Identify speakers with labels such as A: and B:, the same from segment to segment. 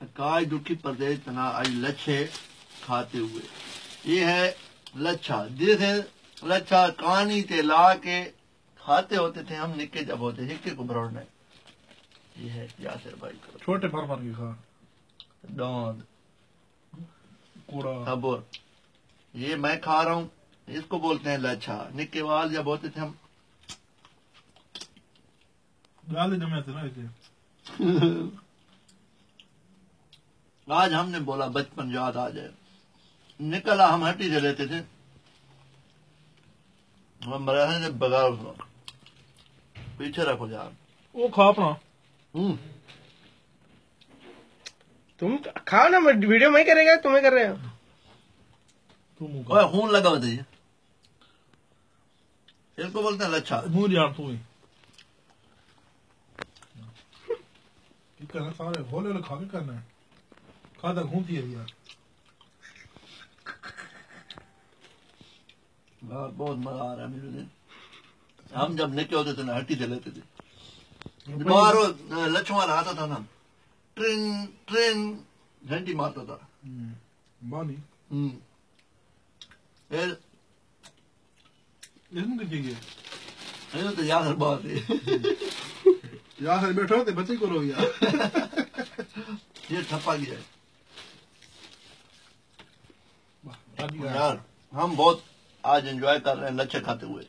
A: काज दुखी परदेश तना आज लच्छे खाते हुए। ये है लच्छा, जिसे लच्छा कहानी ते ला के खाते होते थे हम निके जब होते हिक्के को बरौड़ने। ये है यासिर भाई को
B: छोटे भर भर के खा
A: डोंद
B: कूड़ा
A: सबूर। ये मैं खा रहा हूँ, इसको बोलते हैं लच्छा। निके वाल जब होते थे हम
B: गाली जमाते ना इसे।
A: आज हमने बोला बचपन याद आ जाए। निकला हम हट्टी से लेते थे, हम रहे थे बगार पीछे रखो यार।
B: वो खा अपना
C: तुम खाओ ना, वीडियो मैं करेगा तुम्हें कर रहे हो।
B: तुम
A: खून लगा होता है, इसको बोलते हैं लच्छा।
B: मुझे यार तू ही करना सारे होले होले खा के करना है। खाता घूमती है यार।
A: बहुत मजा आ रहा है मेरे दिन। हम जब निके होते थे ना हट्टी से लेते थे, बाहर लच्छुआन आता था ना, ट्रेन ट्रेन घंटी मारता था
B: बानी
A: फिर
B: इसमें क्या किया
A: ये तो याद बात है।
B: यार बैठो थे बच्चे को रो यार।
A: ये ठप्पा गया यार। हम बहुत आज एंजॉय कर रहे हैं लच्छे खाते हुए,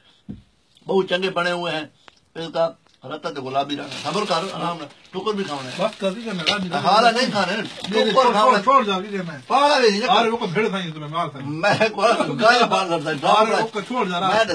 A: बहुत चंगे बने हुए हैं। इसका रत्ता तो गुलाबी रंग है। खबर कर आराम से टुकर भी खाने
B: बस कर दी करना राजी
A: हारा नहीं खाने टुकर खाने
B: छोड़ जा के करना है।
A: पागल है
B: अरे वो को भेड़ था ये तुम्हें मार था
A: मैं गाय पाल करता
B: अरे वो को छोड़ जा रहा है।